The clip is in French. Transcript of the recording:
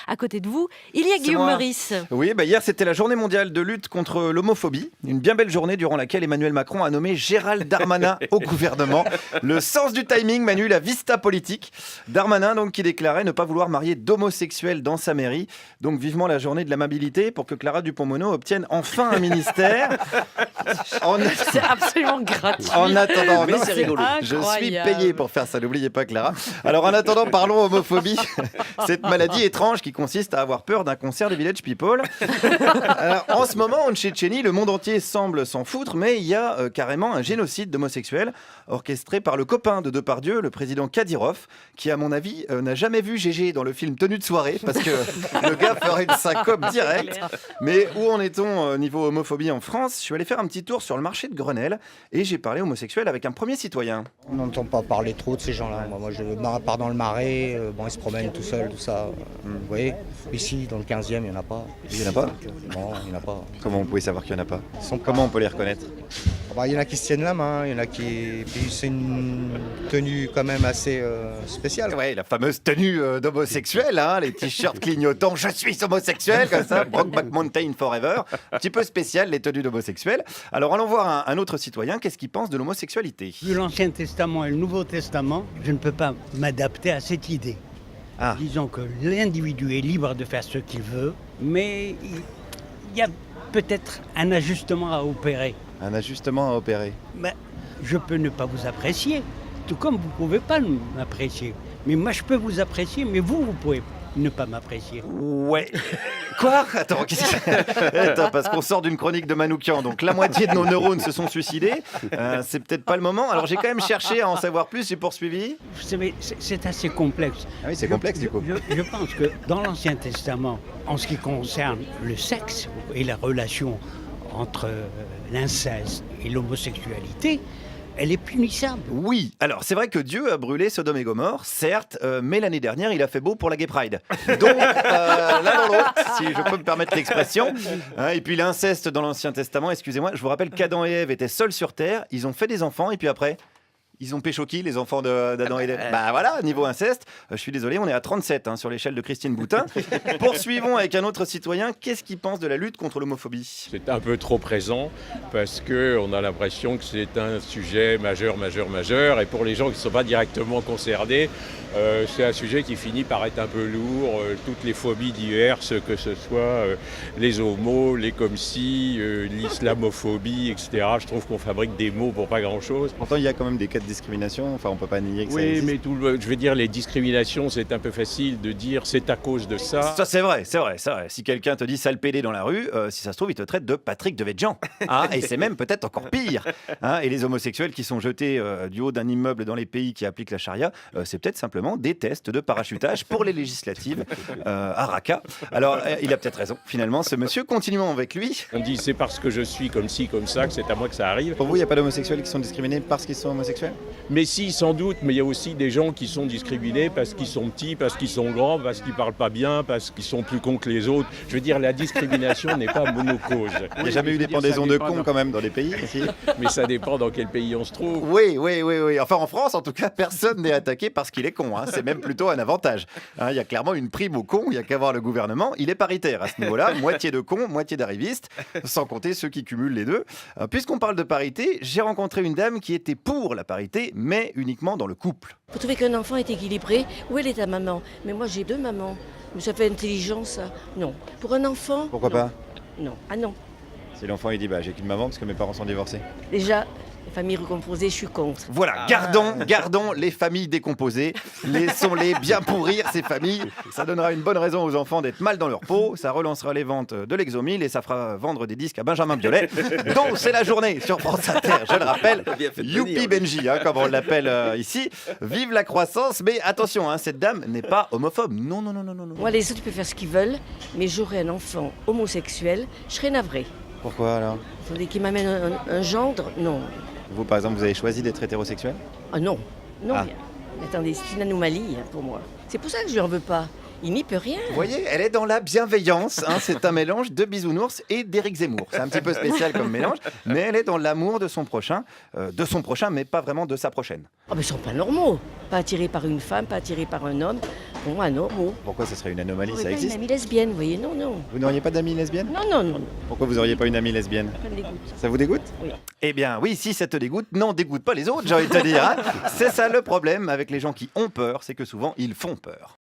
À côté de vous, il y a C'est Guillaume moi. Meurice. Oui, hier c'était la journée mondiale de lutte contre l'homophobie. Une bien belle journée durant laquelle Emmanuel Macron a nommé Gérald Darmanin au gouvernement. Le sens du timing, Manu, la vista politique. Darmanin donc qui déclarait ne pas vouloir marier d'homosexuels dans sa mairie. Donc vivement la journée de l'amabilité pour que Clara Dupont-Moreau obtienne enfin un ministère. C'est absolument gratuit. En attendant, Mais non, c'est rigolo. Je suis Incroyable. payé pour faire ça, n'oubliez pas Clara. Alors en attendant, parlons homophobie. Cette maladie étrange qui consiste à avoir peur d'un concert des Village People. Alors, en ce moment, en Tchétchénie, le monde entier semble s'en foutre, mais il y a carrément un génocide d'homosexuels orchestré par le copain de Depardieu, le président Kadyrov, qui à mon avis n'a jamais vu Gégé dans le film Tenue de soirée, parce que le gars ferait une syncope directe. Mais où en est-on niveau homophobie en France? Je suis allé faire un petit tour sur le marché de Grenelle et j'ai parlé homosexuel avec un premier citoyen. On n'entend pas parler trop de ces gens-là. Moi, je pars dans le marais, ils se promènent tout seuls, tout ça. Vous voyez, ici, dans le 15e, il n'y en a pas. Il y en a pas? Non, il n'y en a pas. Comment vous pouvez savoir qu'il n'y en a pas? Ils sont pas- Comment on peut les reconnaître? Il y en a qui se tiennent la main, il y en a qui... Puis c'est une tenue quand même assez spéciale. Ouais, la fameuse tenue d'homosexuel, hein, les t-shirts clignotants, je suis homosexuel, comme ça, Brokeback Mountain Forever. Un petit peu spécial, les tenues d'homosexuels. Alors allons voir un autre citoyen, qu'est-ce qu'il pense de l'homosexualité? Vu l'Ancien Testament et le Nouveau Testament, je ne peux pas m'adapter à cette idée. Ah. Disons que l'individu est libre de faire ce qu'il veut, mais il y a peut-être un ajustement à opérer. Un ajustement à opérer. Ben, je peux ne pas vous apprécier, tout comme vous ne pouvez pas m'apprécier. Mais moi, je peux vous apprécier, mais vous pouvez ne pas m'apprécier. Ouais. Quoi? Attends, qu'est-ce que... Attends, parce qu'on sort d'une chronique de Manoukian, donc la moitié de nos neurones se sont suicidés. C'est peut-être pas le moment. Alors j'ai quand même cherché à en savoir plus, j'ai poursuivi. Vous savez, c'est assez complexe. Ah oui, c'est complexe du coup. Je pense que dans l'Ancien Testament, en ce qui concerne le sexe et la relation entre l'inceste et l'homosexualité, elle est punissable. Oui, alors c'est vrai que Dieu a brûlé Sodome et Gomorre, certes, mais l'année dernière il a fait beau pour la Gay Pride. Donc l'un dans l'autre, si je peux me permettre l'expression. Et puis l'inceste dans l'Ancien Testament, excusez-moi, je vous rappelle qu'Adam et Ève étaient seuls sur terre, ils ont fait des enfants et puis après... Ils ont pécho qui, les enfants d'Adam et d'Ève? Bah voilà, niveau inceste, je suis désolé, on est à 37 sur l'échelle de Christine Boutin. Poursuivons avec un autre citoyen. Qu'est-ce qu'il pense de la lutte contre l'homophobie? C'est un peu trop présent parce qu'on a l'impression que c'est un sujet majeur. Et pour les gens qui ne sont pas directement concernés, c'est un sujet qui finit par être un peu lourd. Toutes les phobies diverses, que ce soit les homos, les comme si, l'islamophobie, etc. Je trouve qu'on fabrique des mots pour pas grand-chose. Pourtant, il y a quand même des cas de discrimination. Enfin, on peut pas nier que ça Oui, existe. mais je veux dire, les discriminations, c'est un peu facile de dire c'est à cause de ça. Ça, c'est vrai. Si quelqu'un te dit sale pédé dans la rue, si ça se trouve, il te traite de Patrick Devedjian. Et c'est même peut-être encore pire. Et les homosexuels qui sont jetés du haut d'un immeuble dans les pays qui appliquent la charia, c'est peut-être simplement des tests de parachutage pour les législatives à Raqqa. Alors, il a peut-être raison, finalement, ce monsieur. Continuons avec lui. On dit c'est parce que je suis comme ci, comme ça, que c'est à moi que ça arrive. Pour vous, il n'y a pas d'homosexuels qui sont discriminés parce qu'ils sont homosexuels? Mais si, sans doute, mais il y a aussi des gens qui sont discriminés parce qu'ils sont petits, parce qu'ils sont grands, parce qu'ils parlent pas bien, parce qu'ils sont plus cons que les autres. Je veux dire, la discrimination n'est pas monocause. Il n'y a jamais eu des pendaisons de cons quand même dans les pays ici. Mais ça dépend dans quel pays on se trouve. Oui. Enfin, en France, en tout cas, personne n'est attaqué parce qu'il est con. C'est même plutôt un avantage. Il y a clairement une prime aux cons. Il n'y a qu'à voir le gouvernement. Il est paritaire à ce niveau-là. Moitié de cons, moitié d'arrivistes. Sans compter ceux qui cumulent les deux. Puisqu'on parle de parité, j'ai rencontré une dame qui était pour la parité, mais uniquement dans le couple. Vous trouvez qu'un enfant est équilibré? Où elle est ta maman? Mais moi j'ai deux mamans. Mais ça fait intelligent ça? Non. Pour un enfant? Pourquoi non. pas? Non. Ah non. Si l'enfant il dit j'ai qu'une maman parce que mes parents sont divorcés. Déjà, les familles recomposées, je suis contre. Voilà, gardons les familles décomposées. Laissons-les bien pourrir ces familles. Ça donnera une bonne raison aux enfants d'être mal dans leur peau. Ça relancera les ventes de l'Exomil et ça fera vendre des disques à Benjamin Biolay. Donc c'est la journée sur France Inter, je le rappelle. Youpi Benji, comme on l'appelle ici. Vive la croissance, mais attention, cette dame n'est pas homophobe. Non. Moi les autres peuvent faire ce qu'ils veulent, mais j'aurais un enfant homosexuel, je serais navrée. Pourquoi alors? Vous voulez qu'il m'amène un gendre? Non. Vous par exemple, vous avez choisi d'être hétérosexuel? Ah non. Non. Ah. Mais attendez, c'est une anomalie pour moi. C'est pour ça que je lui en veux pas. Il n'y peut rien. Vous voyez, elle est dans la bienveillance. C'est un mélange de Bisounours et d'Éric Zemmour. C'est un petit peu spécial comme mélange, mais elle est dans l'amour de son prochain, mais pas vraiment de sa prochaine. Oh, mais ils sont pas normaux. Pas attirés par une femme, pas attirés par un homme. Pour moi, non. Oh. Pourquoi ça serait une anomalie? J'aurais Ça pas existe? une amie lesbienne, vous voyez, non, non. Vous n'auriez pas d'amis lesbiennes? Non, non, non, non. Pourquoi vous n'auriez pas une amie lesbienne? Ça me dégoûte. Ça vous dégoûte? Oui. Eh bien oui, si ça te dégoûte, n'en dégoûte pas les autres, j'ai envie de te dire. Hein. C'est ça le problème avec les gens qui ont peur, c'est que souvent ils font peur.